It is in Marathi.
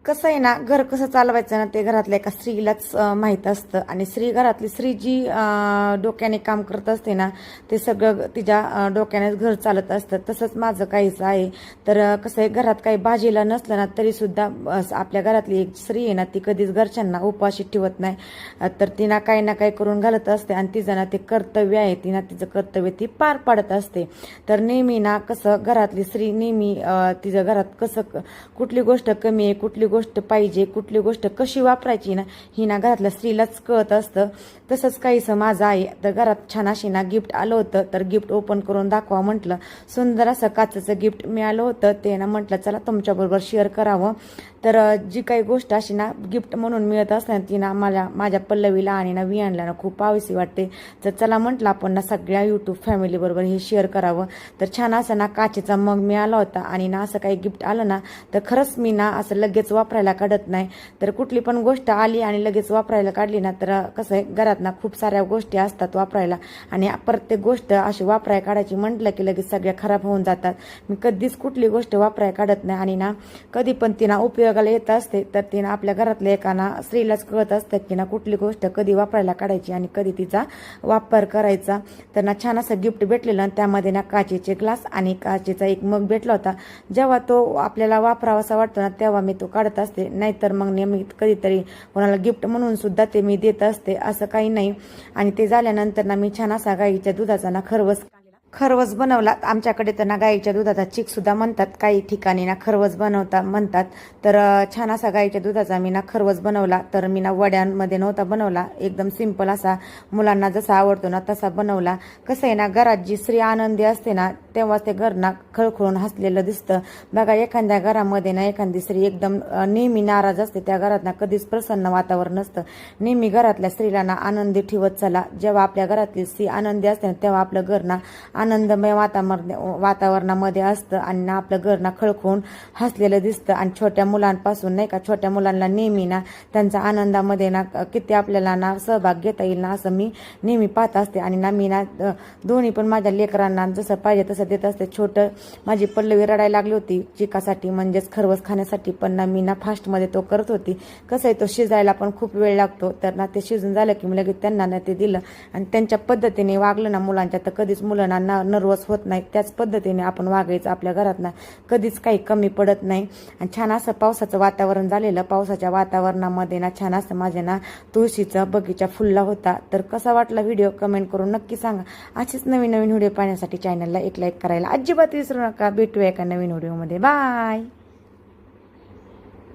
कसं आहे ना, घर कसं चालवायचं ना ते घरातल्या एका स्त्रीलाच माहीत असतं. आणि घरातली स्त्री जी डोक्याने काम करत असते ना, ते सगळं तिच्या डोक्यानेच घर चालत असतं. तसंच माझं काहीच आहे. तर कसं आहे, घरात काही भाजीला नसलं ना तरीसुद्धा आपल्या घरातली एक स्त्री आहे ना, ती कधीच घरच्यांना उपाशी ठेवत नाही. तर तिनं काही ना काही करून घालत असते आणि तिचं ना ते कर्तव्य आहे, तिनं तिचं कर्तव्य ती पार पाडत असते. तर नेहमी ना कसं घरातली स्त्री नेहमी तिच्या घरात कसं कुठली गोष्ट कमी आहे, कुठली गोष्ट पाहिजे, कुठली गोष्ट कशी वापरायची ना, ही ना घरातल्या स्त्रीलाच कळत असतं. तसंच काहीसं माझं आहे. तर घरात छान अशी ना गिफ्ट आलं होतं, तर गिफ्ट ओपन करून दाखवा म्हटलं. सुंदर असं काचेचं गिफ्ट मिळालं होतं. ते ना म्हटलं चला तुमच्याबरोबर शेअर करावं. तर जी काही गोष्ट अशी ना गिफ्ट म्हणून मिळत असताना ती ना माझ्या पल्लवीला आणि ना वियांना ना खूप आवडीची वाटते. तर चला म्हटलं आपण ना सगळ्या यूट्यूब फॅमिलीबरोबर हे शेअर करावं. तर छान असं ना काचेचा मग मिळाला होता आणि ना असं काही गिफ्ट आलं ना तर खरंच मी ना असं लगेच वापरायला काढत नाही. तर कुठली पण गोष्ट आली आणि लगेच वापरायला काढली ना तर कसं आहे, घरात ना खूप साऱ्या गोष्टी असतात वापरायला आणि प्रत्येक गोष्ट अशी वापरायला काढायची म्हटलं की लगेच सगळ्या खराब होऊन जातात. मी कधीच कुठली गोष्ट वापरायला काढत नाही आणि ना कधी पण तिना उपयोगाला येत असते. तर तिनं आपल्या घरातल्या एकाना स्त्रीलाच कळत असतं की ना कुठली गोष्ट कधी वापरायला काढायची आणि कधी तिचा वापर करायचा. तर ना छान असं गिफ्ट भेटलेलं आणि त्यामध्ये ना काचेचे ग्लास आणि काचेचा एक मग भेटला होता. जेव्हा तो आपल्याला वापरावासा वाटतो ना तेव्हा मी तो काढत असते, नाहीतर मग नेहमी कधीतरी कोणाला गिफ्ट म्हणून सुद्धा ते मी देत असते, असं काही नाही. आणि ते झाल्यानंतर ना मी छान असा गाईच्या दुधाचा ना खरवस बनवला. आमच्याकडे तर ना गाईच्या दुधाचा चीक सुद्धा म्हणतात, काही ठिकाणी ना खरवस म्हणतात. तर छान असा गाईच्या दुधाचा मी ना खरवस बनवला. तर मी ना वड्यांमध्ये नव्हता बनवला, एकदम सिंपल असा मुलांना जसा आवडतो ना तसा बनवला. कसं आहे ना, घरात जी स्त्री आनंदी असते ना तेव्हा ते घर ना खळखळून हसलेलं दिसतं. बघा, एखाद्या घरामध्ये ना एखादी स्त्री एकदम नेहमी नाराज असते, त्या घरात ना कधीच प्रसन्न वातावरण नसतं. नेहमी घरातल्या स्त्रीला ना आनंदी ठेवत चला. जेव्हा आपल्या घरातली स्त्री आनंदी असते तेव्हा आपलं घर ना आनंदमय वातावरणामध्ये असतं आणि ना आपलं घर ना खळखळून हसलेलं दिसतं. आणि छोट्या मुलांपासून नाही का, छोट्या मुलांना नेहमी ना त्यांच्या आनंदामध्ये ना किती आपल्याला ना सहभाग घेता येईल ना असं मी नेहमी पाहत असते. आणि ना मी ना दोन्ही पण माझ्या लेकरांना जसं पाहिजे तसं देत असते. छोटं माझी पल्लवी रडायला लागली होती चिकासाठी म्हणजेच खरवस खाण्यासाठी, पण ना मी ना फास्टमध्ये तो करत होती. कसं आहे, तो शिजायला पण खूप वेळ लागतो. तर ना ते शिजून झालं की मी लगेच त्यांना ना ते दिलं आणि त्यांच्या पद्धतीने वागलं ना मुलांच्या, तर कधीच मुलांना नर्वस होत नाही. त्याच पद्धतीने आपण वागायचं. आपल्या घरात ना कधीच काही कमी पडत नाही. आणि छान असं पावसाचं वातावरण झालेलं. पावसाच्या वातावरणामध्ये ना छान असं माझ्या ना तुळशीचा बगीचा फुलला होता. तर कसा वाटला व्हिडिओ कमेंट करून नक्की सांगा. असेच नवीन नवीन व्हिडिओ पाहण्यासाठी चॅनलला एक लाईक करायला अजिबात विसरू नका. भेटूया एका नवीन व्हिडिओमध्ये. बाय.